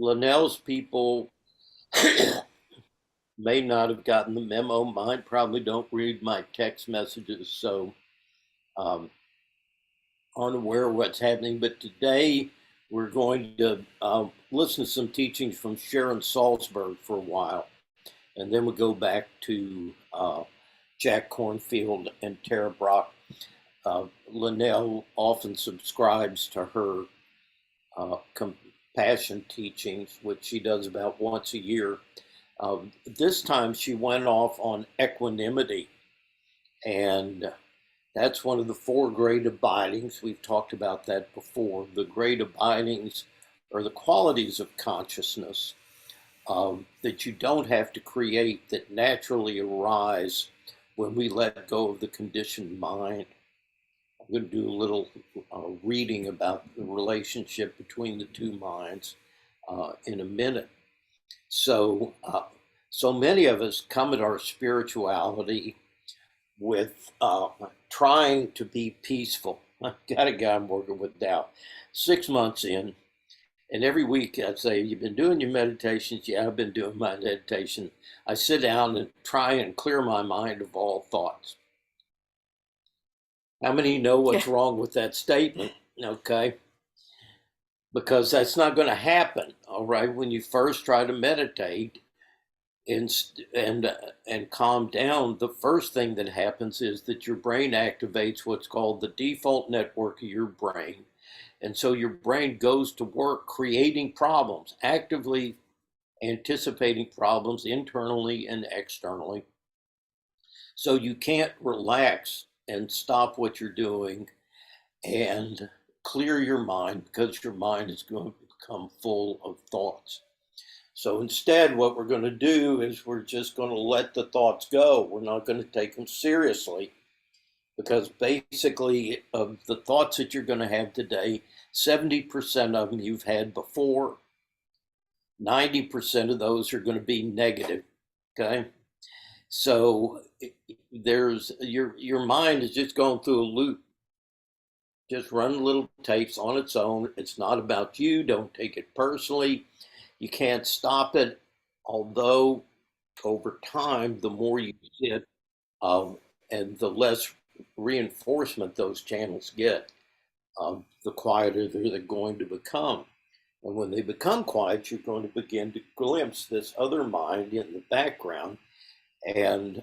Linnell's people may not have gotten the memo. Mine probably don't read my text messages, so um, unaware of what's happening. But today we're going to listen to some teachings from Sharon Salzberg for a while, and then we'll go back to Jack Cornfield and Tara Brock. Linnell often subscribes to her compassion teachings, which she does about once a year. This time she went off on equanimity, and that's one of the four great abidings. We've talked about that before. The great abidings are the qualities of consciousness that you don't have to create, that naturally arise when we let go of the conditioned mind. I'm going to do a little reading about the relationship between the two minds in a minute. So many of us come at our spirituality with trying to be peaceful. I've got a guy I'm working with now, 6 months in, and every week I say, "You've been doing your meditations?" "Yeah, I've been doing my meditation." I sit down and try and clear my mind of all thoughts. How many know Yeah. what's wrong with that statement? Okay. Because that's not going to happen, all right, when you first try to meditate and and calm down. The first thing that happens is that your brain activates what's called the default network of your brain, and so your brain goes to work creating problems, actively anticipating problems internally and externally. So you can't relax and stop what you're doing and clear your mind, because your mind is going to become full of thoughts. So instead, what we're going to do is we're just going to let the thoughts go. We're not going to take them seriously, because basically, of the thoughts that you're going to have today, 70% of them you've had before. 90% of those are going to be negative. Okay. So there's your mind is just going through a loop, just run little tapes on its own. It's not about you. Don't take it personally. You can't stop it. Although over time, the more you get, um, and the less reinforcement those channels get, the quieter they're going to become. And when they become quiet, you're going to begin to glimpse this other mind in the background. And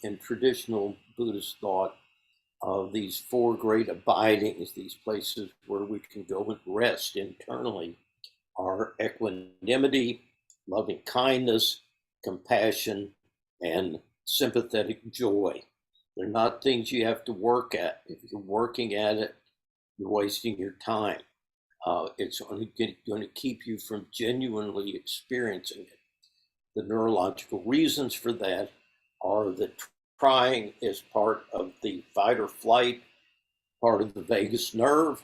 in traditional Buddhist thought, these four great abidings, these places where we can go and rest internally, are equanimity, loving kindness, compassion, and sympathetic joy. They're not things you have to work at. If you're working at it, you're wasting your time. It's only going to keep you from genuinely experiencing it. The neurological reasons for that are that trying is part of the fight or flight, part of the vagus nerve.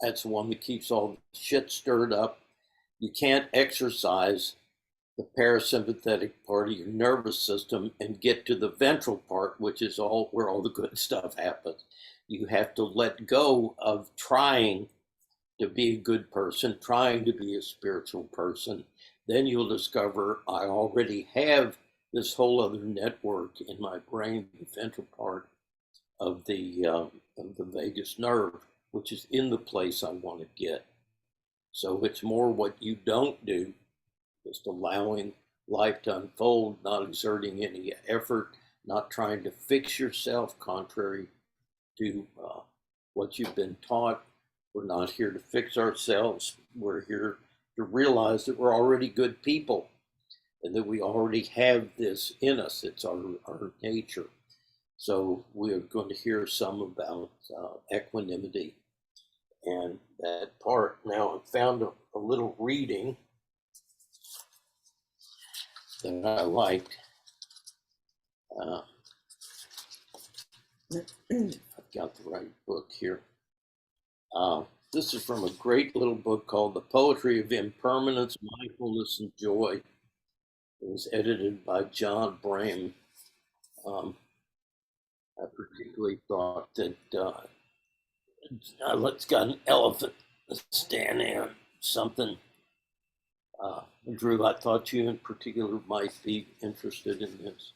That's the one that keeps all the shit stirred up. You can't exercise the parasympathetic part of your nervous system and get to the ventral part, which is all where all the good stuff happens. You have to let go of trying to be a good person, trying to be a spiritual person. Then you'll discover I already have this whole other network in my brain, the ventral part of the vagus nerve, which is in the place I want to get. So it's more what you don't do, just allowing life to unfold, not exerting any effort, not trying to fix yourself, contrary to what you've been taught. We're not here to fix ourselves. We're here to realize that we're already good people and that we already have this in us. It's our nature. So we are going to hear some about equanimity and that part. Now, I found a little reading that I liked. I've got the right book here. This is from a great little book called The Poetry of Impermanence, Mindfulness, and Joy. It was edited by John Brame. I particularly thought that let's got an elephant standing on something. Drew, I thought you in particular might be interested in this.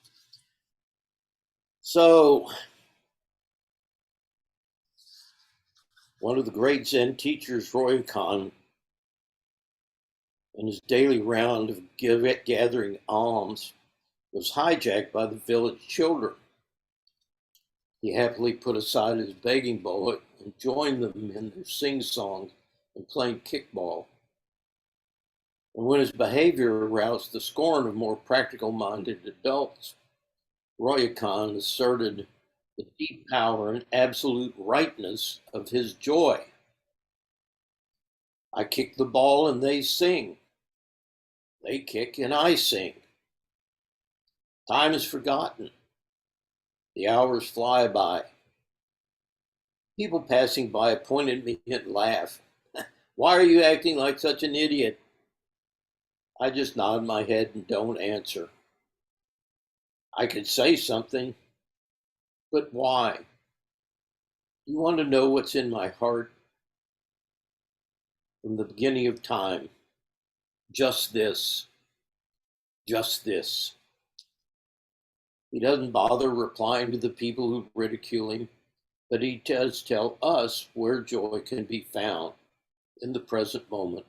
So, one of the great Zen teachers, Roy Khan, in his daily round of gathering alms, was hijacked by the village children. He happily put aside his begging bowl and joined them in their sing-song and playing kickball. And when his behavior aroused the scorn of more practical-minded adults, Roy Khan asserted the deep power and absolute rightness of his joy. I kick the ball and they sing. They kick and I sing. Time is forgotten. The hours fly by. People passing by point at me and laugh. Why are you acting like such an idiot? I just nod my head and don't answer. I could say something, but why? You want to know what's in my heart? From the beginning of time, just this, just this. He doesn't bother replying to the people who ridicule him, but he does tell us where joy can be found in the present moment.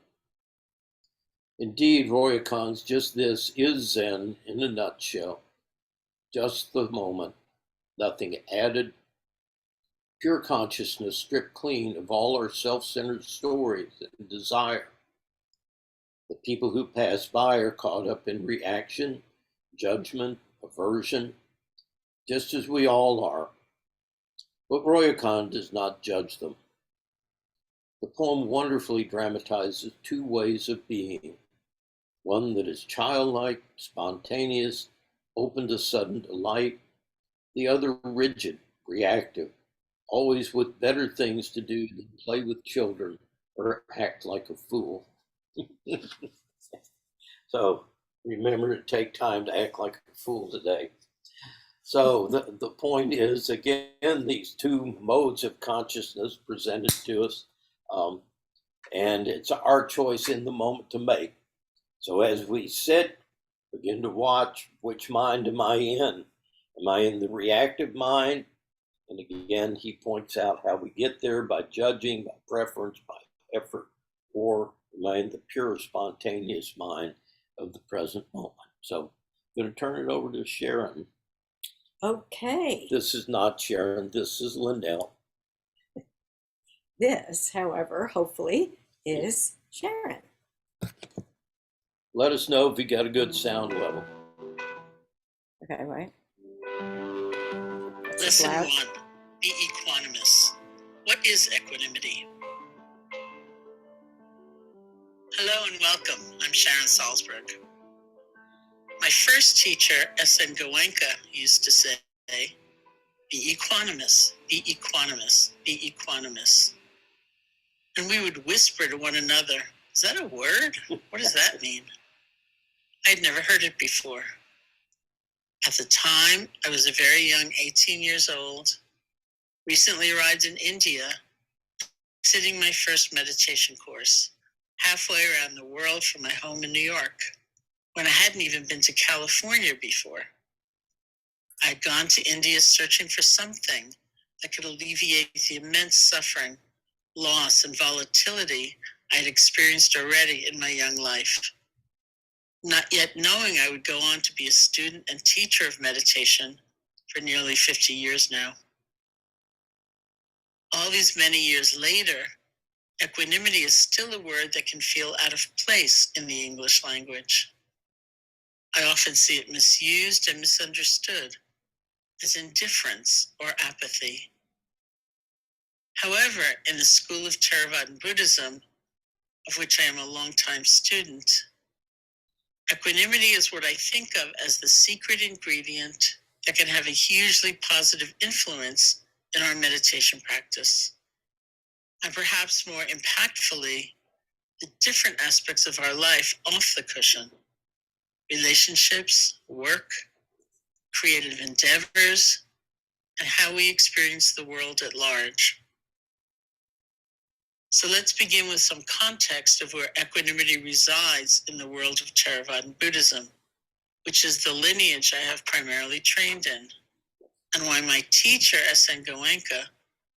Indeed, Roy Khan's just this is Zen in a nutshell. Just the moment, nothing added, pure consciousness stripped clean of all our self-centered stories and desire. The people who pass by are caught up in reaction, judgment, aversion, just as we all are. But Roy Khan does not judge them. The poem wonderfully dramatizes two ways of being, one that is childlike, spontaneous, open to sudden delight, the other rigid, reactive, always with better things to do than play with children or act like a fool. So remember to take time to act like a fool today. So the point is, again, these two modes of consciousness presented to us, and it's our choice in the moment to make. So as we sit, begin to watch, which mind am I in? Am I in the reactive mind? And again, he points out how we get there by judging, by preference, by effort, or am I in the pure spontaneous mind of the present moment? So I'm going to turn it over to Sharon. Okay. This is not Sharon, this is Lindell. This, however, hopefully is Sharon. Let us know if you got a good sound level. Okay, right. Lesson 1. Be equanimous. What is equanimity? Hello and welcome. I'm Sharon Salzberg. My first teacher, S.N. Goenka, used to say, be equanimous, be equanimous, be equanimous. And we would whisper to one another, is that a word? What does that mean? I'd never heard it before. At the time, I was a very young 18 years old, recently arrived in India, sitting my first meditation course, halfway around the world from my home in New York, when I hadn't even been to California before. I'd gone to India searching for something that could alleviate the immense suffering, loss, and volatility I had experienced already in my young life. Not yet knowing I would go on to be a student and teacher of meditation for nearly 50 years now. All these many years later, equanimity is still a word that can feel out of place in the English language. I often see it misused and misunderstood as indifference or apathy. However, in the school of Theravada Buddhism, of which I am a longtime student, equanimity is what I think of as the secret ingredient that can have a hugely positive influence in our meditation practice. And perhaps more impactfully, the different aspects of our life off the cushion: relationships, work, creative endeavors, and how we experience the world at large. So let's begin with some context of where equanimity resides in the world of Theravada Buddhism, which is the lineage I have primarily trained in, and why my teacher, S.N. Goenka,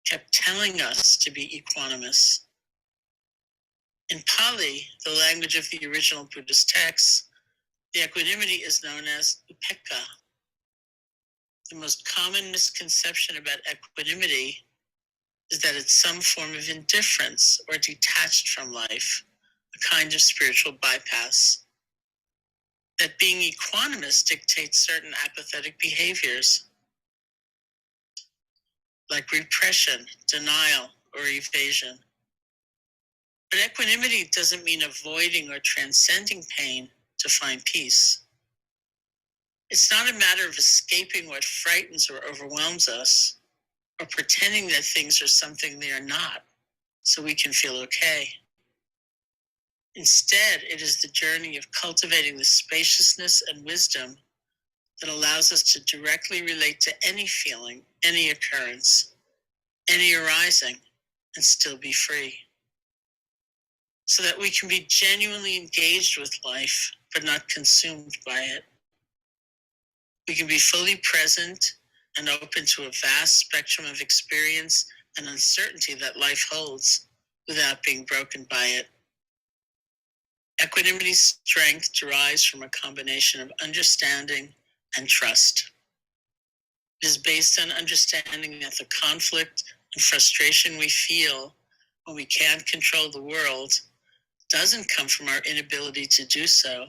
kept telling us to be equanimous. In Pali, the language of the original Buddhist texts, the equanimity is known as upekkha. The most common misconception about equanimity is that it's some form of indifference or detached from life, a kind of spiritual bypass. That being equanimous dictates certain apathetic behaviors, like repression, denial, or evasion. But equanimity doesn't mean avoiding or transcending pain to find peace. It's not a matter of escaping what frightens or overwhelms us, or pretending that things are something they are not, so we can feel okay. Instead, it is the journey of cultivating the spaciousness and wisdom that allows us to directly relate to any feeling, any occurrence, any arising, and still be free. So that we can be genuinely engaged with life, but not consumed by it. We can be fully present and open to a vast spectrum of experience and uncertainty that life holds without being broken by it. Equanimity's strength derives from a combination of understanding and trust. It is based on understanding that the conflict and frustration we feel when we can't control the world doesn't come from our inability to do so,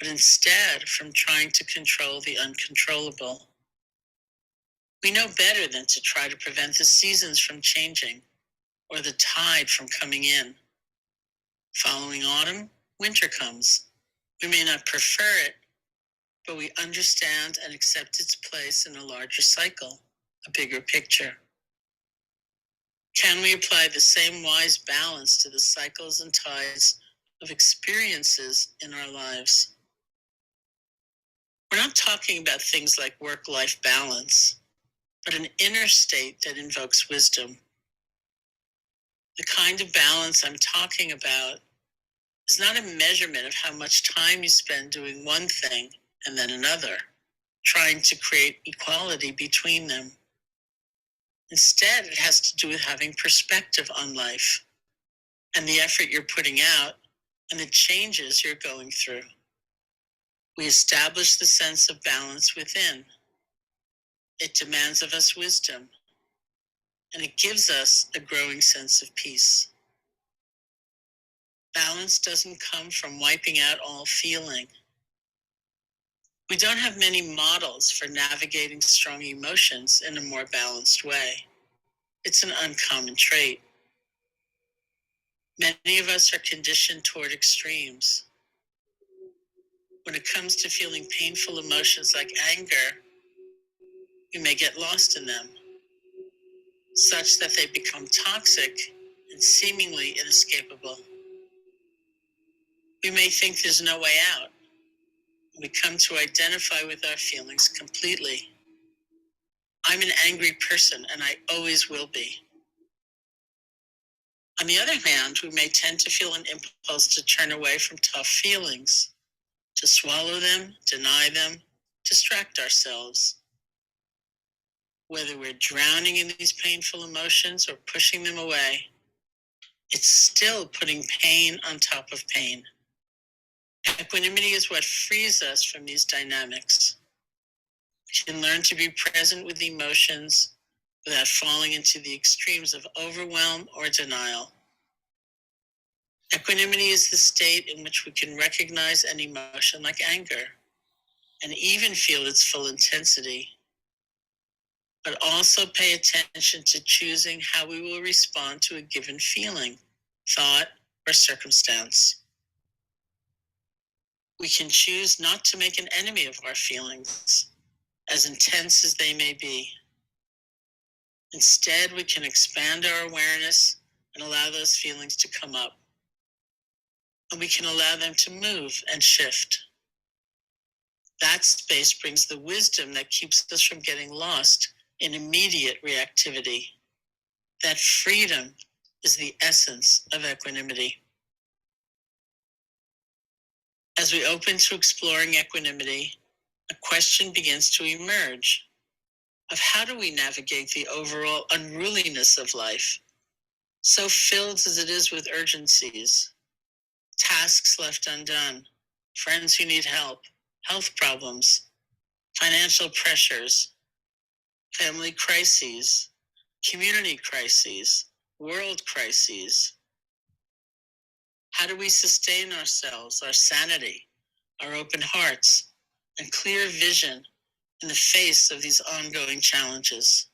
but instead from trying to control the uncontrollable. We know better than to try to prevent the seasons from changing or the tide from coming in. Following autumn, winter comes. We may not prefer it, but we understand and accept its place in a larger cycle, a bigger picture. Can we apply the same wise balance to the cycles and tides of experiences in our lives? We're not talking about things like work-life balance, but an inner state that invokes wisdom. The kind of balance I'm talking about is not a measurement of how much time you spend doing one thing and then another, trying to create equality between them. Instead, it has to do with having perspective on life and the effort you're putting out and the changes you're going through. We establish the sense of balance within. It demands of us wisdom, and it gives us a growing sense of peace. Balance doesn't come from wiping out all feeling. We don't have many models for navigating strong emotions in a more balanced way. It's an uncommon trait. Many of us are conditioned toward extremes. When it comes to feeling painful emotions like anger, we may get lost in them, such that they become toxic and seemingly inescapable. We may think there's no way out. We come to identify with our feelings completely. I'm an angry person, and I always will be. On the other hand, we may tend to feel an impulse to turn away from tough feelings, to swallow them, deny them, distract ourselves. Whether we're drowning in these painful emotions or pushing them away, it's still putting pain on top of pain. Equanimity is what frees us from these dynamics. We can learn to be present with emotions without falling into the extremes of overwhelm or denial. Equanimity is the state in which we can recognize an emotion like anger and even feel its full intensity, but also pay attention to choosing how we will respond to a given feeling, thought, or circumstance. We can choose not to make an enemy of our feelings, as intense as they may be. Instead, we can expand our awareness and allow those feelings to come up. And we can allow them to move and shift. That space brings the wisdom that keeps us from getting lost in immediate reactivity. That freedom is the essence of equanimity. As we open to exploring equanimity, a question begins to emerge of how do we navigate the overall unruliness of life, so filled as it is with urgencies, tasks left undone, friends who need help, health problems, financial pressures, family crises, community crises, world crises. How do we sustain ourselves, our sanity, our open hearts, and clear vision in the face of these ongoing challenges?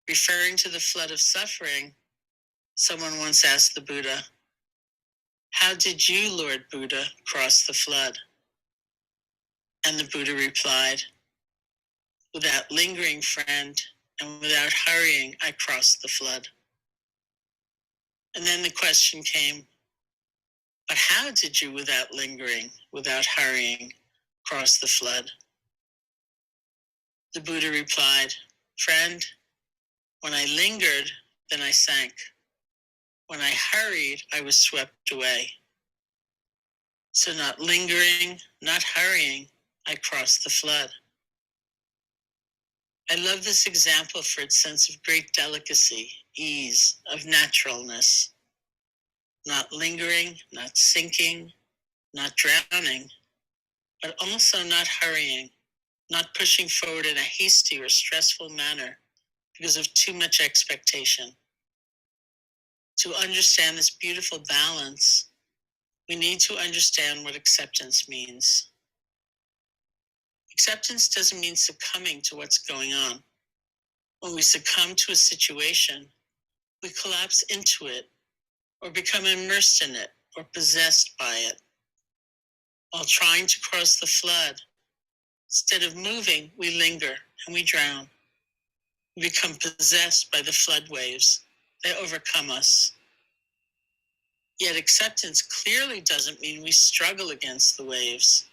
Referring to the flood of suffering, someone once asked the Buddha, "How did you, Lord Buddha, cross the flood?" And the Buddha replied, "Without lingering, friend, and without hurrying, I crossed the flood." And then the question came, "But how did you, without lingering, without hurrying, cross the flood?" The Buddha replied, "Friend, when I lingered, then I sank. When I hurried, I was swept away. So not lingering, not hurrying, I crossed the flood." I love this example for its sense of great delicacy, ease, of naturalness. Not lingering, not sinking, not drowning, but also not hurrying, not pushing forward in a hasty or stressful manner because of too much expectation. To understand this beautiful balance, we need to understand what acceptance means. Acceptance doesn't mean succumbing to what's going on. When we succumb to a situation, we collapse into it or become immersed in it or possessed by it. While trying to cross the flood, instead of moving, we linger and we drown. We become possessed by the flood waves. They overcome us. Yet acceptance clearly doesn't mean we struggle against the waves.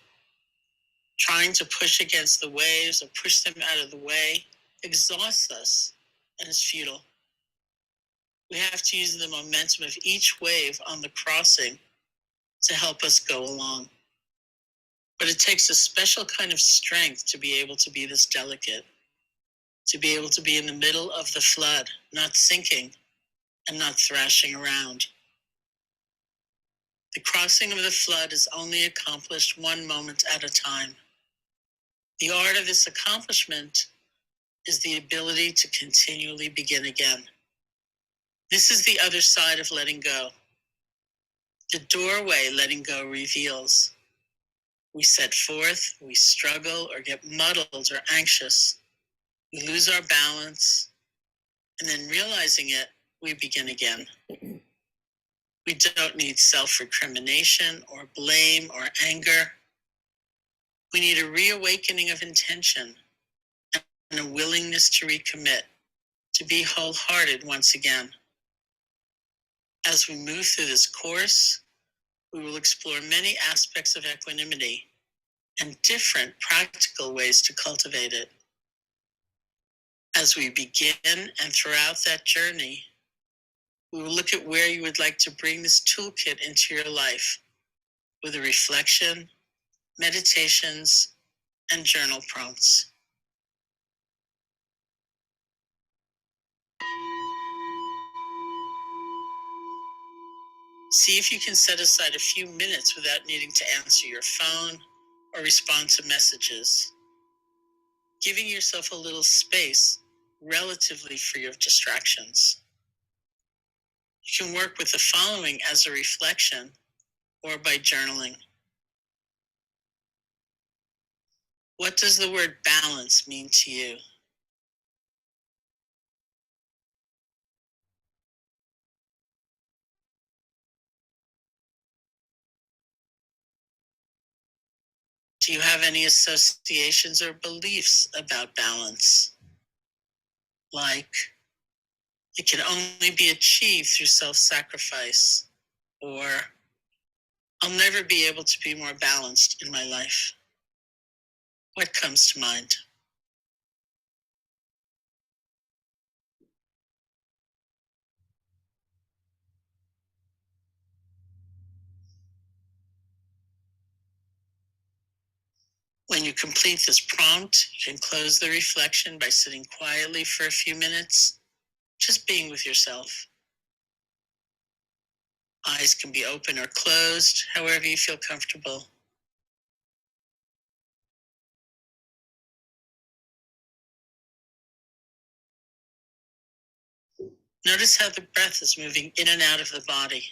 Trying to push against the waves or push them out of the way exhausts us and is futile. We have to use the momentum of each wave on the crossing to help us go along. But it takes a special kind of strength to be able to be this delicate, to be able to be in the middle of the flood, not sinking and not thrashing around. The crossing of the flood is only accomplished one moment at a time. The art of this accomplishment is the ability to continually begin again. This is the other side of letting go. The doorway letting go reveals. We set forth, we struggle or get muddled or anxious. We lose our balance, and then realizing it, we begin again. We don't need self-recrimination or blame or anger. We need a reawakening of intention and a willingness to recommit, to be wholehearted once again. As we move through this course, we will explore many aspects of equanimity and different practical ways to cultivate it. As we begin and throughout that journey, we will look at where you would like to bring this toolkit into your life with a reflection, meditations, and journal prompts. See if you can set aside a few minutes without needing to answer your phone or respond to messages, giving yourself a little space relatively free of distractions. You can work with the following as a reflection or by journaling. What does the word balance mean to you? Do you have any associations or beliefs about balance? Like, it can only be achieved through self-sacrifice, or I'll never be able to be more balanced in my life. What comes to mind? When you complete this prompt, you can close the reflection by sitting quietly for a few minutes, just being with yourself. Eyes can be open or closed, however you feel comfortable. Notice how the breath is moving in and out of the body.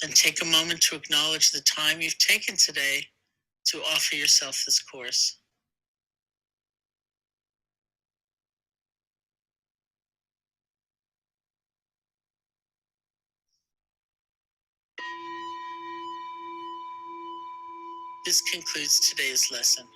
Then take a moment to acknowledge the time you've taken today to offer yourself this course. This concludes today's lesson.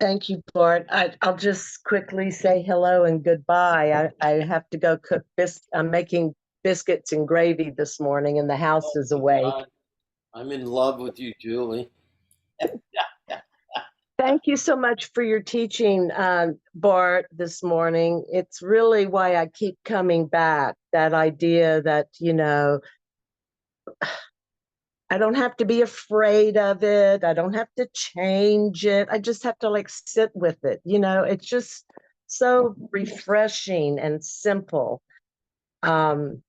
Thank you, Bart. I'll just quickly say hello and goodbye. I have to go cook I'm making biscuits and gravy this morning, and the house is awake. I'm in love with you, Julie. Thank you so much for your teaching, Bart, this morning. It's really why I keep coming back, that idea that, I don't have to be afraid of it. I don't have to change it. I just have to sit with it. It's just so refreshing and simple. And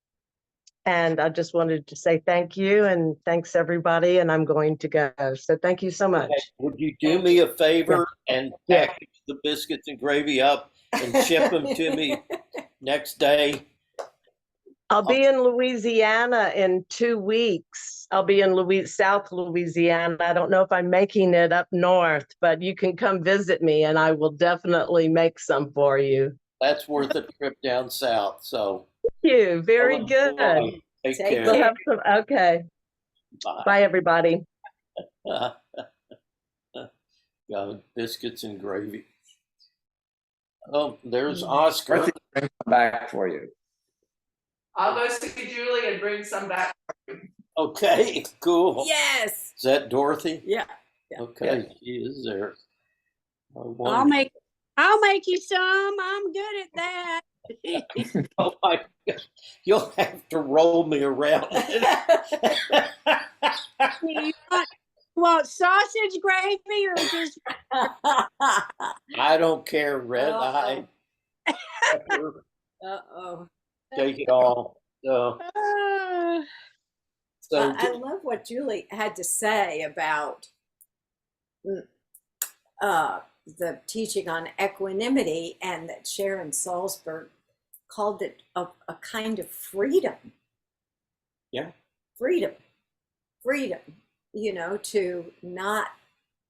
I just wanted to say thank you and thanks everybody. And I'm going to go. So thank you so much. Would you do me a favor and package the biscuits and gravy up and ship them to me next day? I'll be in Louisiana in 2 weeks. I'll be in South Louisiana. I don't know if I'm making it up north, but you can come visit me and I will definitely make some for you. That's worth a trip down south. So thank you. Very good. Take Take care. We'll have some. Okay. Bye. Bye, everybody. Biscuits and gravy. Oh, there's Oscar. Bring some back for you. I'll go see Julie and bring some back. Okay, cool. Yes. Is that Dorothy? Yeah. Okay, Yeah. she is there. I'll make you some. I'm good at that. Oh my God. You'll have to roll me around. You want sausage gravy or just I don't care. Red Uh-oh. eye. Pepper, Uh-oh. take it all. So I love what Julie had to say about the teaching on equanimity, and that Sharon Salzberg called it a kind of freedom. Yeah. Freedom, to not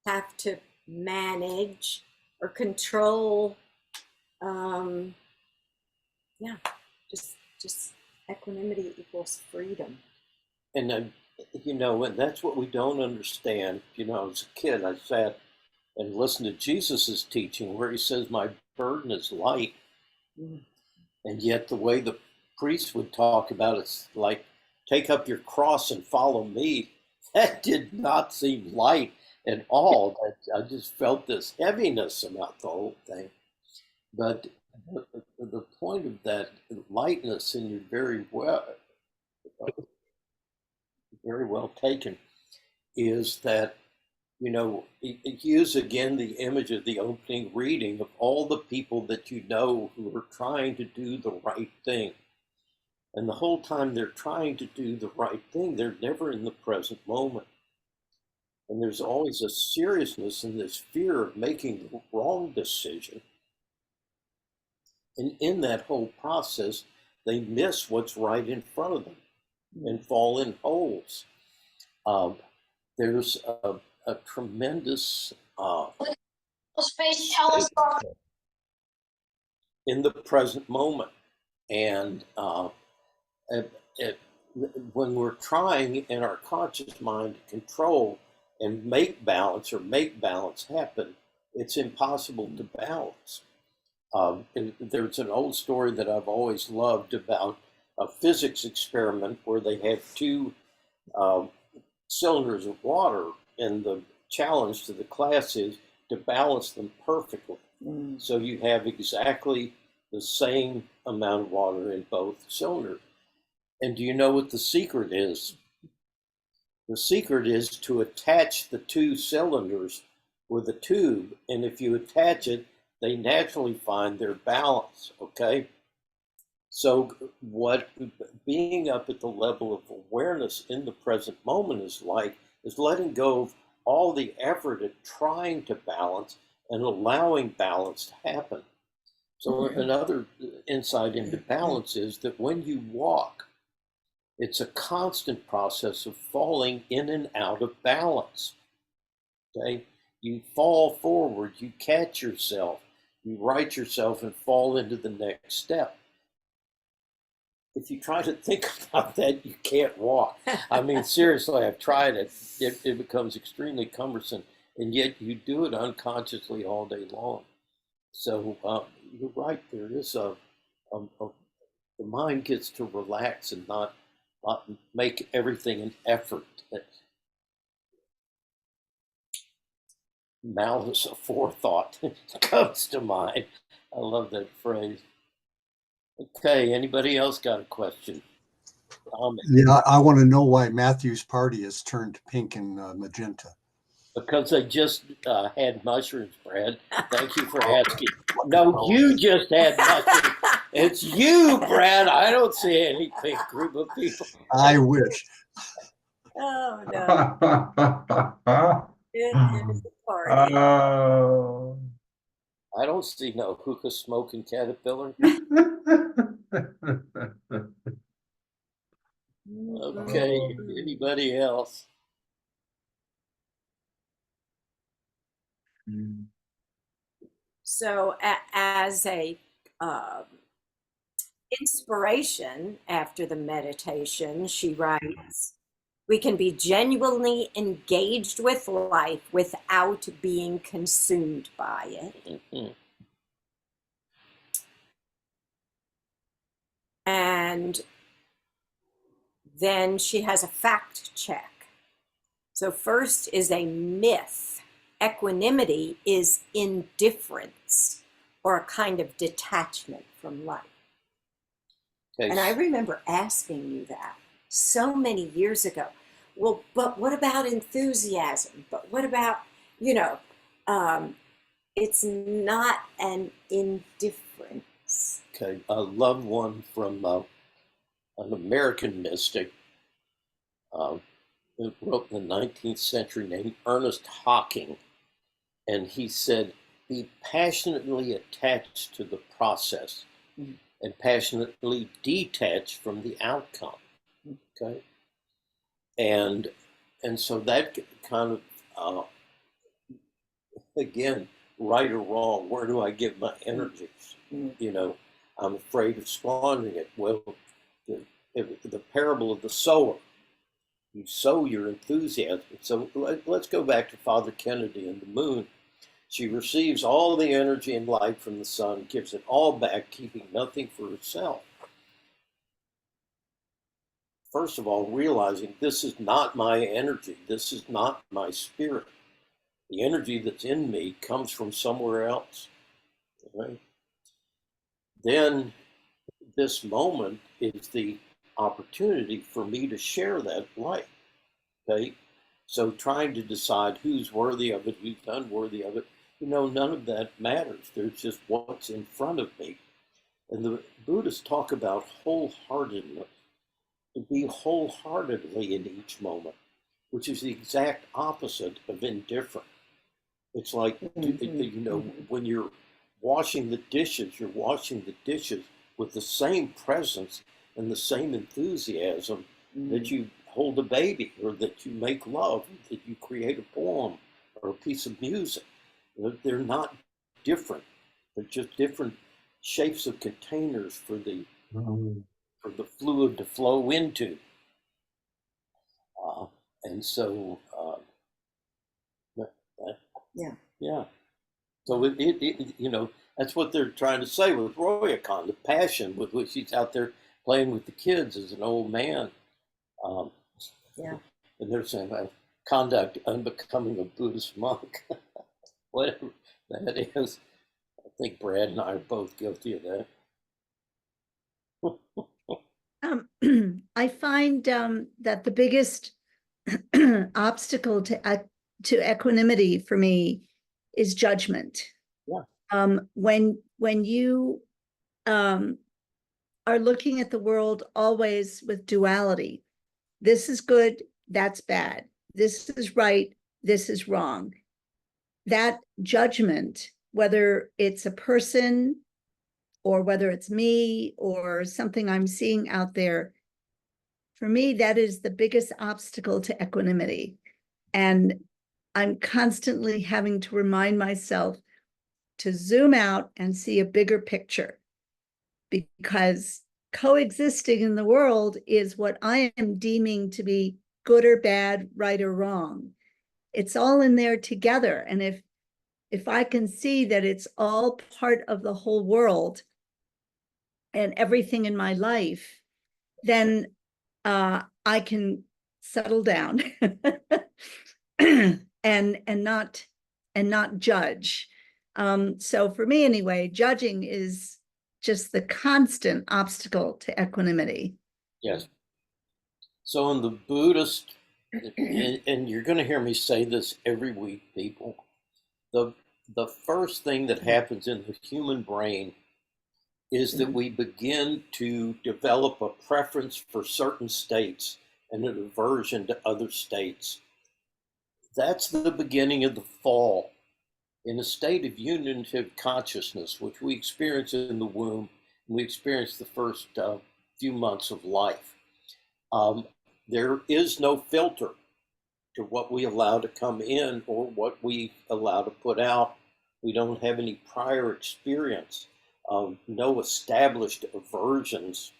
have to manage or control. Just equanimity equals freedom. and and that's what we don't understand. As a kid, I sat and listened to Jesus's teaching where he says, "My burden is light," and yet the way the priest would talk about it's like, "Take up your cross and follow me." That did not seem light at all. I just felt this heaviness about the whole thing. But the point of that lightness, and you're very well taken, is that, use again the image of the opening reading of all the people that who are trying to do the right thing. And the whole time they're trying to do the right thing, they're never in the present moment. And there's always a seriousness in this fear of making the wrong decision. And in that whole process, they miss what's right in front of them and fall in holes. There's a tremendous in the present moment. And when we're trying in our conscious mind to control and make balance happen, it's impossible to balance. There's an old story that I've always loved about a physics experiment where they have two cylinders of water, and the challenge to the class is to balance them perfectly. So you have exactly the same amount of water in both cylinders. And do you know what the secret is? The secret is to attach the two cylinders with a tube, and if you attach it, they naturally find their balance, okay? So what being up at the level of awareness in the present moment is letting go of all the effort at trying to balance and allowing balance to happen. So another insight into balance is that when you walk, it's a constant process of falling in and out of balance, okay? You fall forward, you catch yourself, you right yourself and fall into the next step. If you try to think about that, you can't walk. I mean, seriously, I've tried it. It becomes extremely cumbersome. and yet you do it unconsciously all day long. So you're right. There is the mind gets to relax and not make everything an effort. Malice aforethought comes to mind. I love that phrase. Okay, anybody else got a question? Yeah, I want to know why Matthew's party has turned pink and magenta. Because I just had mushrooms, Brad. Thank you for asking. No, you just had mushrooms. It's you, Brad. I don't see any pink group of people. I wish. Oh no. It is a party. I don't see no hookah smoking caterpillar. Okay, anybody else? So as a inspiration after the meditation, she writes, we can be genuinely engaged with life without being consumed by it. Mm-hmm. And then she has a fact check. So first is a myth. Equanimity is indifference or a kind of detachment from life. Okay. And I remember asking you that so many years ago. Well, but what about enthusiasm? But what about, it's not an indifference. Okay, I love one from an American mystic who wrote in the 19th century named Ernest Hocking. And he said, be passionately attached to the process and passionately detached from the outcome. Okay. And so that kind of, again, right or wrong, where do I give my energies? I'm afraid of squandering it. Well, the parable of the sower, you sow your enthusiasm. So let's go back to Father Kennedy and the moon. She receives all the energy and light from the sun, gives it all back, keeping nothing for herself. First of all, realizing this is not my energy. This is not my spirit. The energy that's in me comes from somewhere else. Right? Then this moment is the opportunity for me to share that light. Okay? So trying to decide who's worthy of it, who's unworthy of it, none of that matters. There's just what's in front of me. And the Buddhists talk about wholeheartedness, to be wholeheartedly in each moment, which is the exact opposite of indifferent. It's like, when you're washing the dishes, you're washing the dishes with the same presence and the same enthusiasm that you hold a baby, or that you make love, or that you create a poem or a piece of music. They're not different. They're just different shapes of containers for the fluid to flow into. And so, yeah. So that's what they're trying to say with Royakon, the passion with which he's out there playing with the kids as an old man. And they're saying, conduct unbecoming a Buddhist monk. Whatever that is. I think Brad and I are both guilty of that. I find that the biggest obstacle to equanimity for me is judgment. Yeah. When you are looking at the world always with duality, this is good, that's bad. This is right, this is wrong. That judgment, whether it's a person or whether it's me or something I'm seeing out there, for me, that is the biggest obstacle to equanimity. And I'm constantly having to remind myself to zoom out and see a bigger picture, because coexisting in the world is what I am deeming to be good or bad, right or wrong. it's all in there together. And if I can see that it's all part of the whole world and everything in my life, then I can settle down and not judge. So for me anyway, judging is just the constant obstacle to equanimity. Yes. So in the Buddhist, and you're going to hear me say this every week, people, the first thing that happens in the human brain is that we begin to develop a preference for certain states and an aversion to other states. That's the beginning of the fall. In a state of unitive consciousness, which we experience in the womb, and we experience the first few months of life, there is no filter to what we allow to come in or what we allow to put out. We don't have any prior experience, no established aversions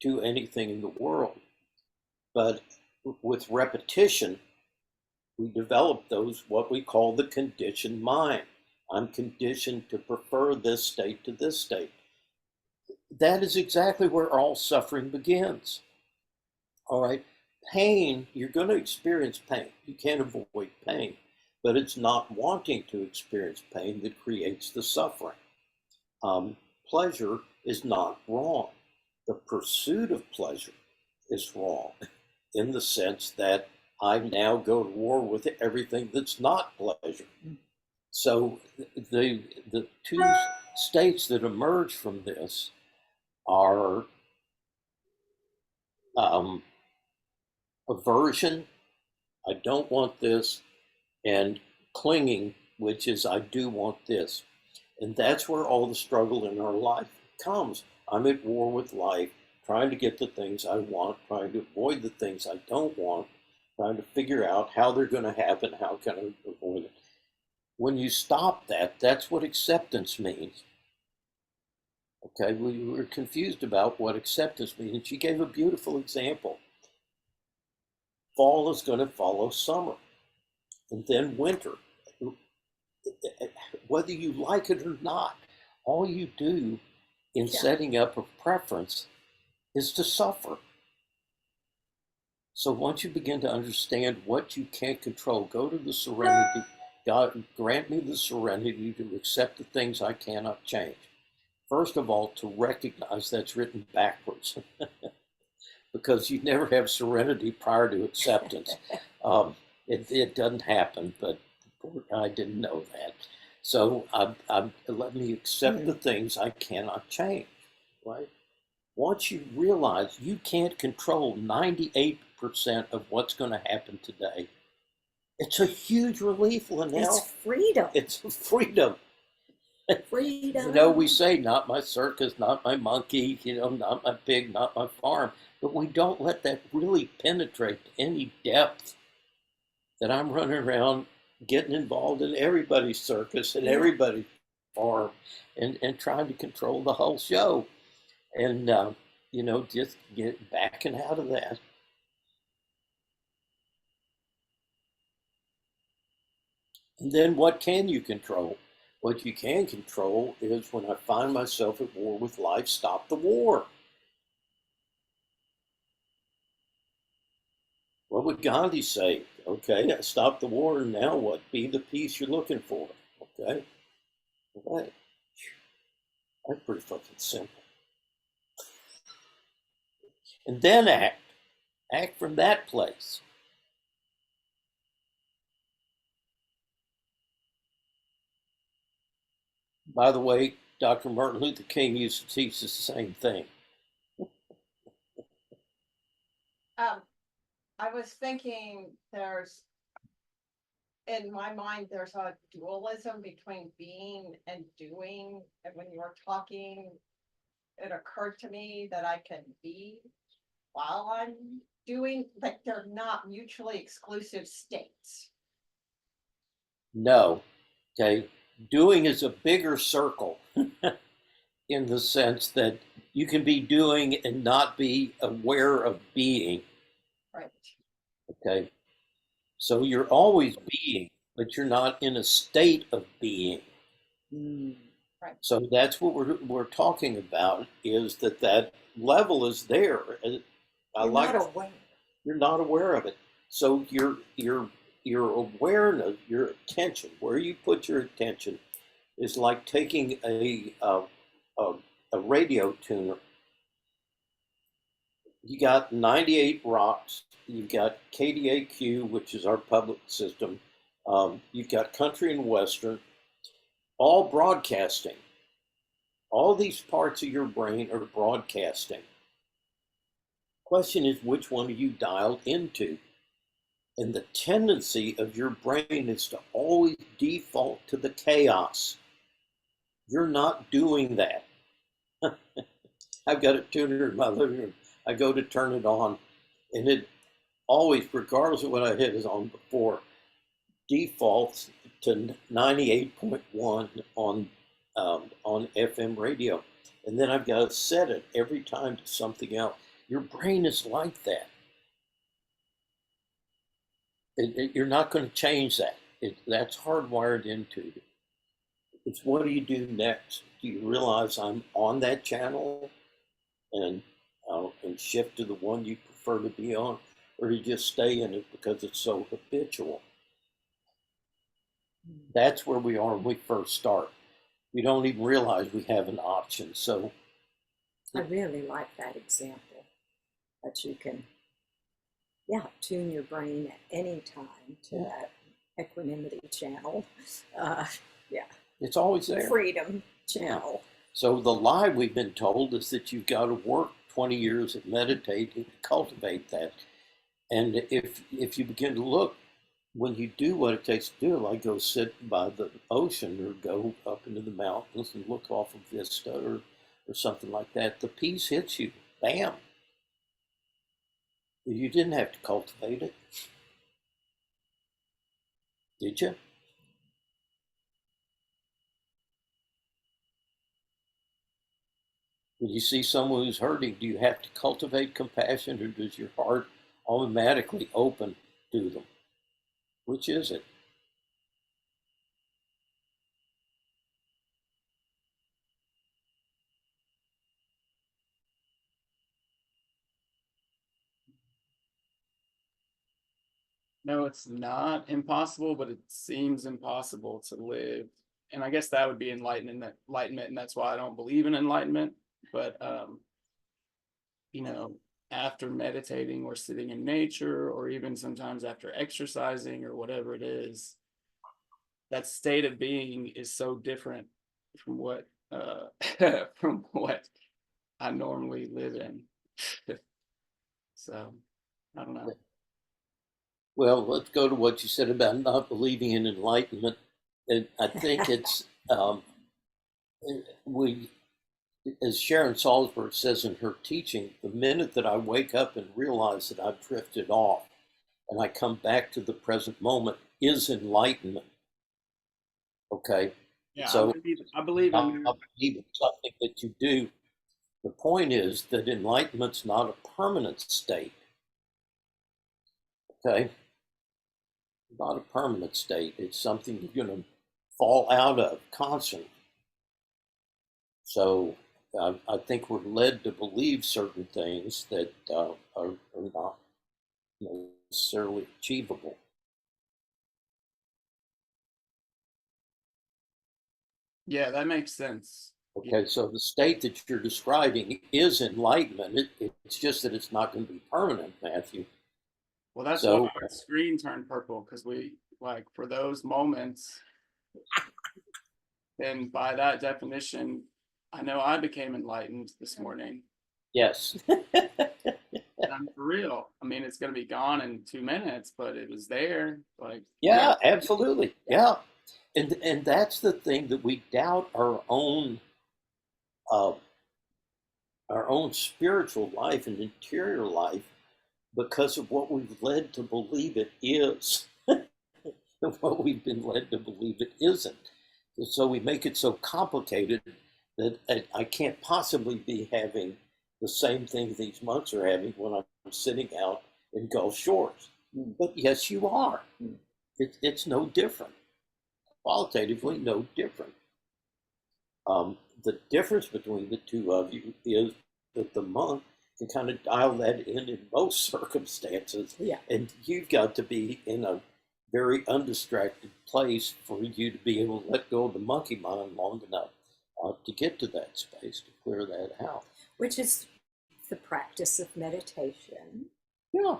to anything in the world. But with repetition, we develop those, what we call the conditioned mind. I'm conditioned to prefer this state to this state. That is exactly where all suffering begins. All right. Pain, you're going to experience pain. You can't avoid pain, but it's not wanting to experience pain that creates the suffering. Pleasure is not wrong. The pursuit of pleasure is wrong in the sense that I now go to war with everything that's not pleasure. So the two states that emerge from this are aversion, I don't want this, and clinging, which is I do want this. And that's where all the struggle in our life comes. I'm at war with life, trying to get the things I want, trying to avoid the things I don't want, trying to figure out how they're going to happen, how can I avoid it. When you stop that, that's what acceptance means. Okay, we were confused about what acceptance means. And she gave a beautiful example. Fall is going to follow summer, and then winter. Whether you like it or not, all you do in setting up a preference is to suffer. So once you begin to understand what you can't control, go to the serenity. God, grant me the serenity to accept the things I cannot change. First of all, to recognize that's written backwards. Because you never have serenity prior to acceptance. It doesn't happen, but I didn't know that. So let me accept the things I cannot change, right? Once you realize you can't control 98% of what's going to happen today, it's a huge relief, Linnell. It's freedom. It's freedom. Freedom. You know, we say, not my circus, not my monkey, not my pig, not my farm. But we don't let that really penetrate to any depth that I'm running around getting involved in everybody's circus and everybody's farm and trying to control the whole show. And, just get backing out of that. And then what can you control? What you can control is when I find myself at war with life, stop the war. What would Gandhi say? Okay, I stopped the war, and now what? Be the peace you're looking for. Okay? Right. That's pretty fucking simple. And then act. Act from that place. By the way, Dr. Martin Luther King used to teach us the same thing. I was thinking in my mind, there's a dualism between being and doing. And when you were talking, it occurred to me that I can be while I'm doing, like they're not mutually exclusive states. No. Okay. Doing is a bigger circle in the sense that you can be doing and not be aware of being. Right. Okay. So you're always being, but you're not in a state of being. Right. So that's what we're talking about, is that level is there. And You're not aware. you're not aware of it. So your awareness, your attention, where you put your attention, is like taking a radio tuner. You got 98 rocks. You've got KDAQ, which is our public system. You've got country and western, all broadcasting. All these parts of your brain are broadcasting. Question is, which one are you dialed into? And the tendency of your brain is to always default to the chaos. You're not doing that. I've got a tuner in my living room. I go to turn it on, and it always, regardless of what I had is on before, defaults to 98.1 on FM radio. And then I've got to set it every time to something else. Your brain is like that. You're not going to change that. That's hardwired into it. It's what do you do next? Do you realize I'm on that channel and shift to the one you prefer to be on? Or do you just stay in it because it's so habitual? That's where we are when we first start. We don't even realize we have an option. So I really like that example, that you can, tune your brain at any time to that equanimity channel. it's always there. Freedom channel. So the lie we've been told is that you've got to work 20 years at meditating to cultivate that. And if you begin to look, when you do what it takes to do it, like go sit by the ocean or go up into the mountains and look off a vista or something like that, the peace hits you. Bam. You didn't have to cultivate it. Did you? When you see someone who's hurting, do you have to cultivate compassion, or does your heart automatically open to them? Which is it? No, it's not impossible, but it seems impossible to live. And I guess that would be enlightenment, and that's why I don't believe in enlightenment. But after meditating or sitting in nature, or even sometimes after exercising or whatever it is, that state of being is so different from what from what I normally live in. So I don't know. Well, let's go to what you said about not believing in enlightenment. And I think it's as Sharon Salzberg says in her teaching, the minute that I wake up and realize that I've drifted off and I come back to the present moment is enlightenment. Okay. Yeah, So I believe I in believe it's something that you do. The point is that enlightenment's not a permanent state. Okay. Not a permanent state. It's something you're going to fall out of constantly. So I think we're led to believe certain things that are not necessarily achievable. Yeah, that makes sense. Okay, so the state that you're describing is enlightenment. It's just that it's not going to be permanent, Matthew. Well, that's why our screen turned purple, because we, for those moments, and by that definition, I know I became enlightened this morning. Yes. And I'm for real. I mean, it's going to be gone in 2 minutes, but it was there. Yeah, absolutely. Yeah. And that's the thing, that we doubt our own spiritual life and interior life because of what we've led to believe it is, and what we've been led to believe it isn't. And so we make it so complicated that I can't possibly be having the same thing these monks are having when I'm sitting out in Gulf Shores. But yes, you are. It's no different. Qualitatively, no different. The difference between the two of you is that the monk can kind of dial that in most circumstances. Yeah. And you've got to be in a very undistracted place for you to be able to let go of the monkey mind long enough to get to that space, to clear that out. Which is the practice of meditation. Yeah.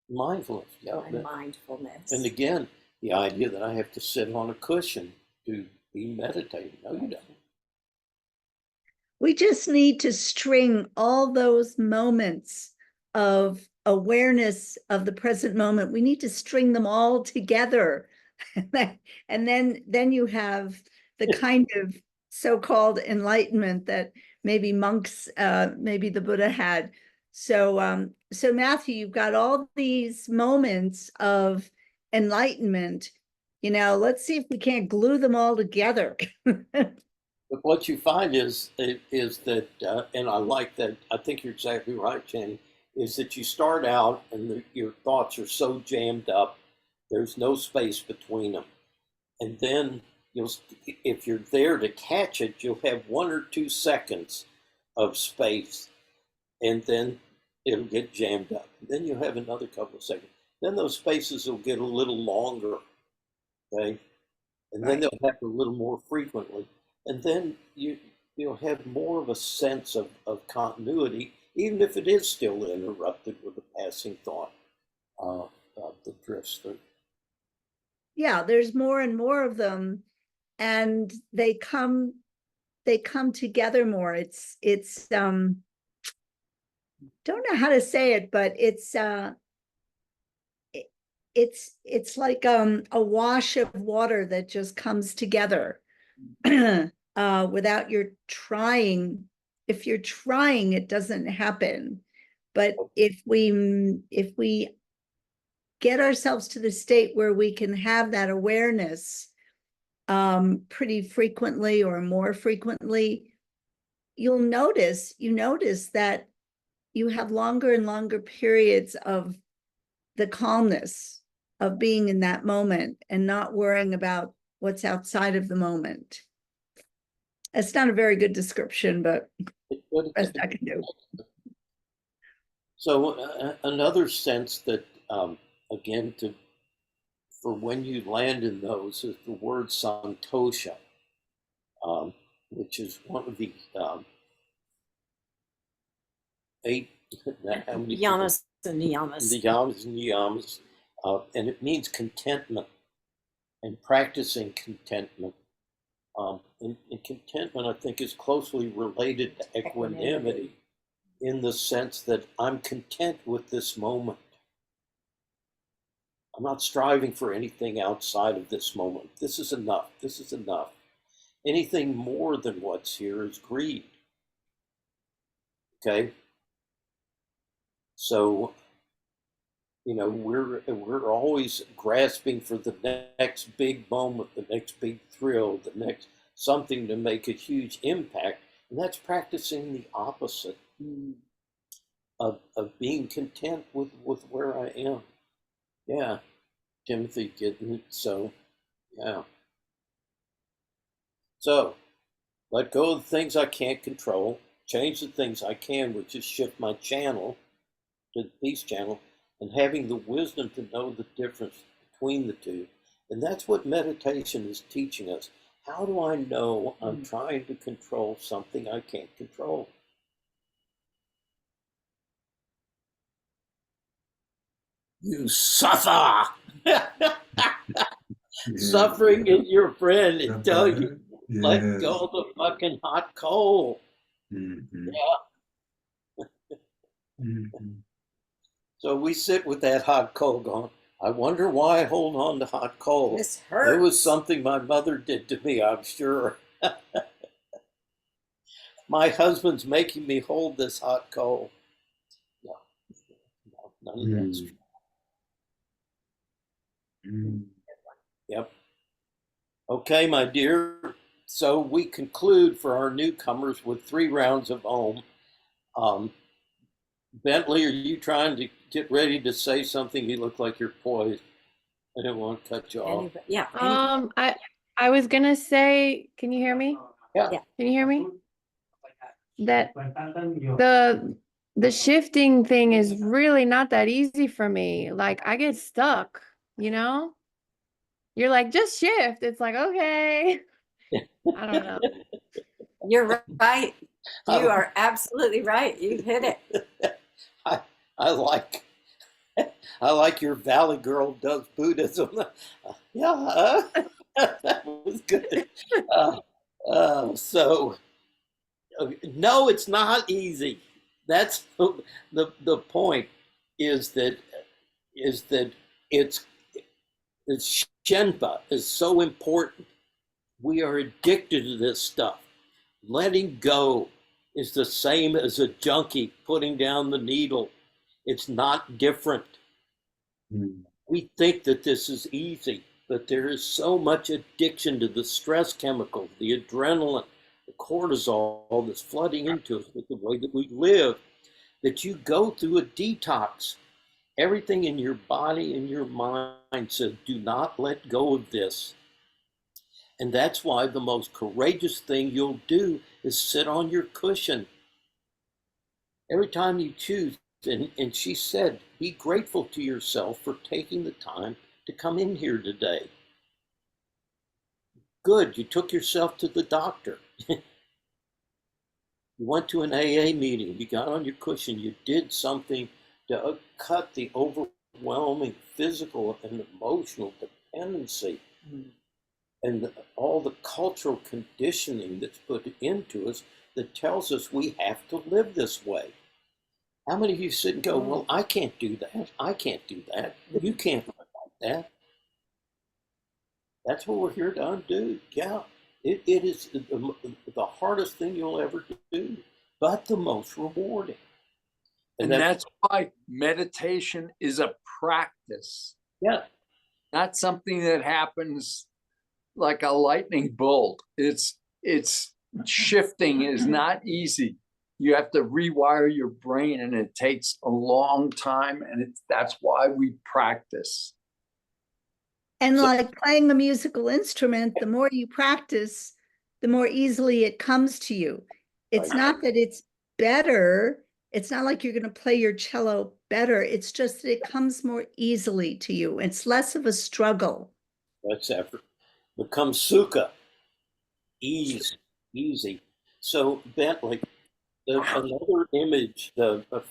Mindfulness. Yeah. And mindfulness. And again, the idea that I have to sit on a cushion to be meditating. No, you don't. We just need to string all those moments of awareness of the present moment. We need to string them all together. And then you have the kind of so-called enlightenment that maybe monks, maybe the Buddha had. So Matthew, you've got all these moments of enlightenment. Let's see if we can't glue them all together. But what you find is that, and I like that, I think you're exactly right, Jenny, is that you start out and your thoughts are so jammed up, there's no space between them. And then if you're there to catch it, you'll have 1 or 2 seconds of space, and then it'll get jammed up. Then you'll have another couple of seconds. Then those spaces will get a little longer, okay? And then they'll happen a little more frequently. And then you'll have more of a sense of continuity, even if it is still interrupted with a passing thought that drifts through. Yeah, there's more and more of them, and they come together more. It's don't know how to say it, but it's like a wash of water that just comes together. Without your trying. If you're trying, it doesn't happen. But if we get ourselves to the state where we can have that awareness pretty frequently or more frequently, you notice that you have longer and longer periods of the calmness of being in that moment and not worrying about what's outside of the moment. It's not a very good description, but best I can do. So another sense that, again, for when you land in those is the word santosha, which is one of the 8 yamas and niyamas. The yamas and niyamas, and it means contentment and practicing contentment. And contentment, I think, is closely related to equanimity in the sense that I'm content with this moment. I'm not striving for anything outside of this moment. This is enough. This is enough. Anything more than what's here is greed. Okay? So, we're always grasping for the next big moment, the next big thrill, the next something to make a huge impact. And that's practicing the opposite of being content with where I am. Yeah, Timothy getting it. So, yeah. So, let go of the things I can't control, change the things I can, which is shift my channel to the peace channel, and having the wisdom to know the difference between the two. And that's what meditation is teaching us. How do I know I'm trying to control something I can't control? You suffer! Suffering is your friend until you let go of the fucking hot coal. Mm-hmm. Yeah. Mm-hmm. So we sit with that hot coal going, I wonder why I hold on to hot coal. This hurts. It was something my mother did to me, I'm sure. My husband's making me hold this hot coal. No, none of that's true. Yep. Okay, my dear. So we conclude for our newcomers with 3 rounds of Om. Bentley, are you trying to get ready to say something? You look like you're poised. I don't want to cut you off. Yeah. I was gonna say, can you hear me? Yeah. Yeah. Can you hear me? That the shifting thing is really not that easy for me. Like I get stuck, you know? You're like, just shift. It's like, okay. I don't know. You're right. You are absolutely right. You hit it. I like I like your Valley Girl does Buddhism. Yeah, that was good. So no, it's not easy. That's the point is that it's Shenpa is so important. We are addicted to this stuff. Letting go is the same as a junkie putting down the needle. It's not different. We think that this is easy, but there is so much addiction to the stress chemicals, the adrenaline, the cortisol that's flooding into us with the way that we live, that you go through a detox. Everything in your body and your mind says, do not let go of this. And that's why the most courageous thing you'll do is sit on your cushion. Every time you choose, and she said, be grateful to yourself for taking the time to come in here today. Good, you took yourself to the doctor. You went to an AA meeting, you got on your cushion, you did something to cut the overwhelming physical and emotional dependency and all the cultural conditioning that's put into us that tells us we have to live this way. How many of you sit and go, well, I can't do that. I can't do that. You can't live like that. That's what we're here to undo. Yeah, it is the hardest thing you'll ever do, but the most rewarding. And that's why meditation is a practice. Yeah. Not something that happens like a lightning bolt. It's shifting is not easy. You have to rewire your brain, and it takes a long time, and that's why we practice. And like playing a musical instrument, the more you practice, the more easily it comes to you. It's not that it's better. It's not like you're going to play your cello better. It's just that it comes more easily to you. It's less of a struggle. That's effort. Becomes sukha. Easy. So Bentley, another image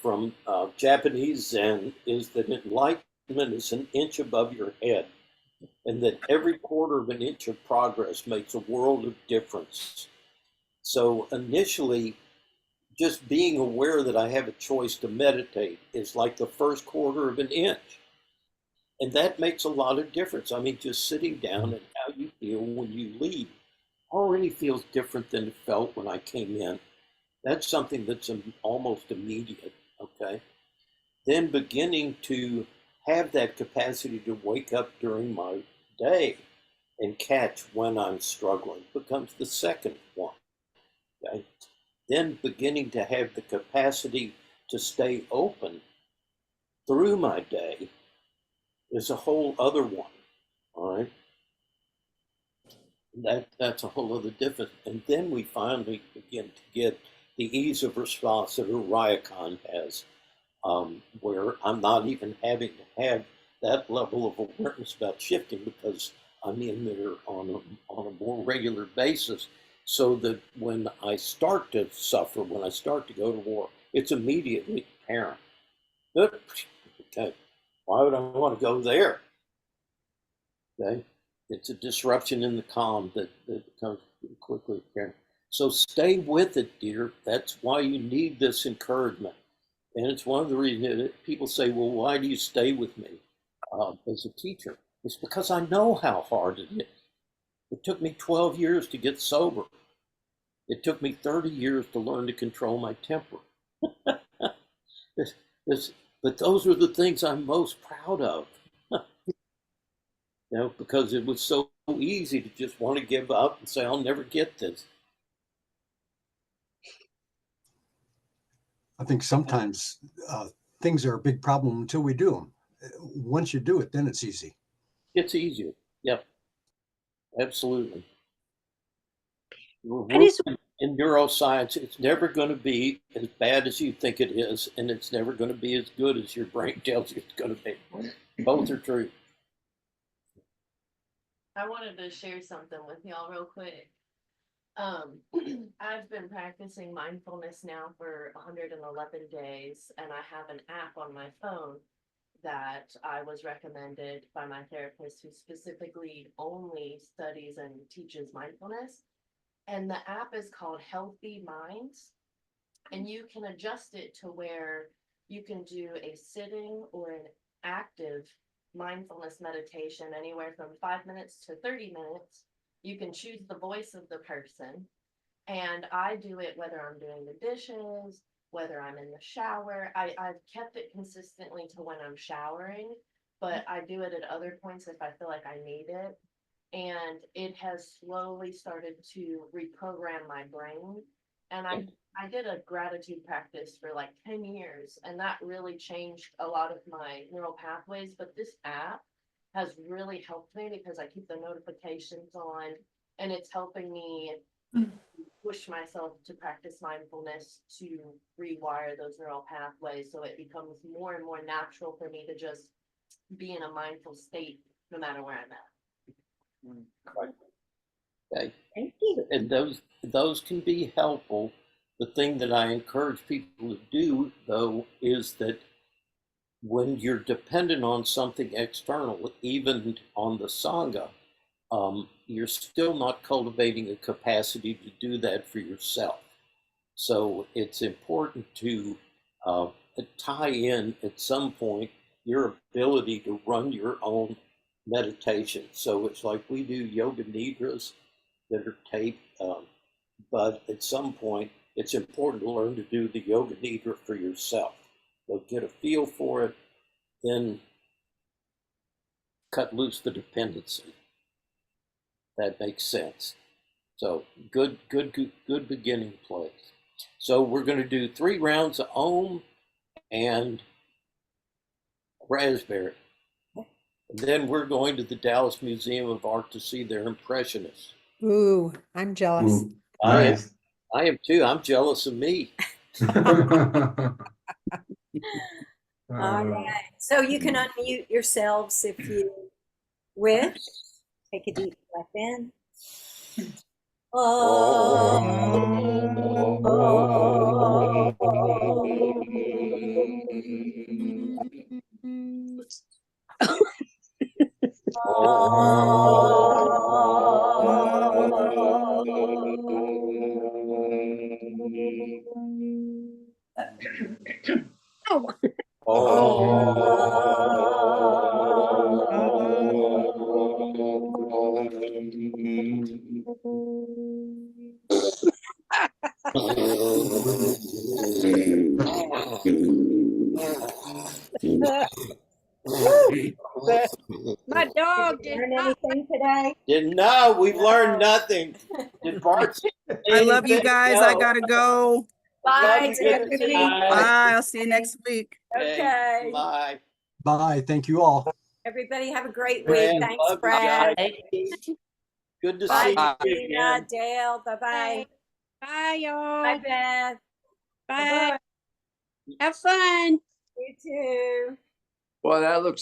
from Japanese Zen is that enlightenment is an inch above your head, and that every quarter of an inch of progress makes a world of difference. So initially, just being aware that I have a choice to meditate is like the first quarter of an inch. And that makes a lot of difference. I mean, just sitting down and how you feel when you leave already feels different than it felt when I came in. That's something that's almost immediate, okay? Then beginning to have that capacity to wake up during my day and catch when I'm struggling becomes the second one, okay? Then beginning to have the capacity to stay open through my day is a whole other one, all right? That's a whole other difference. And then we finally begin to get the ease of response that a Ryokan has, where I'm not even having to have that level of awareness about shifting because I'm in there on a more regular basis, so that when I start to suffer, when I start to go to war, it's immediately apparent. Okay, why would I want to go there? Okay, it's a disruption in the calm that becomes quickly apparent. So stay with it, dear. That's why you need this encouragement. And it's one of the reasons that people say, well, why do you stay with me as a teacher? It's because I know how hard it is. It took me 12 years to get sober. It took me 30 years to learn to control my temper. But those are the things I'm most proud of. Because it was so easy to just want to give up and say, I'll never get this. I think sometimes things are a big problem until we do them. Once you do it, then it's easy. It's easier. Yep. Absolutely. I just In neuroscience, it's never going to be as bad as you think it is, and it's never going to be as good as your brain tells you it's going to be. Both are true. I wanted to share something with y'all real quick. I've been practicing mindfulness now for 111 days, and I have an app on my phone that I was recommended by my therapist, who specifically only studies and teaches mindfulness. And the app is called Healthy Minds, and you can adjust it to where you can do a sitting or an active mindfulness meditation anywhere from 5 minutes to 30 minutes. You can choose the voice of the person, and I do it whether I'm doing the dishes, whether I'm in the shower. I've kept it consistently to when I'm showering, but I do it at other points if I feel like I need it. And it has slowly started to reprogram my brain. And I did a gratitude practice for like 10 years, and that really changed a lot of my neural pathways. But this app has really helped me because I keep the notifications on, and it's helping me push myself to practice mindfulness to rewire those neural pathways, so it becomes more and more natural for me to just be in a mindful state no matter where I'm at. Okay. Thank you. And those can be helpful. The thing that I encourage people to do, though, is that when you're dependent on something external, even on the Sangha, you're still not cultivating a capacity to do that for yourself. So it's important to tie in at some point your ability to run your own meditation. So it's like we do yoga nidras that are taped, but at some point it's important to learn to do the yoga nidra for yourself. So get a feel for it, then cut loose the dependency. That makes sense. So good beginning place. So we're going to do 3 rounds of Om and Raspberry. And then we're going to the Dallas Museum of Art to see their Impressionists. Ooh, I'm jealous. Ooh, nice. I am too. I'm jealous of me. All right. So you can unmute yourselves if you wish. Take a deep breath in. My dog Did did you learn not. anything today? No, we've learned nothing. Did Bart say I love you anything? guys. No. I gotta go. Bye, Good to see Tiffany. you. Bye. I'll see you next week. Okay. Bye. Bye. Thank you all. Everybody have a great Brad, week. Thanks, love you Brad. guys. Good to Bye, see you Gina, again. Dale. Bye-bye. Bye, y'all. Bye, Beth. Bye. Have fun. You too. Well, that looks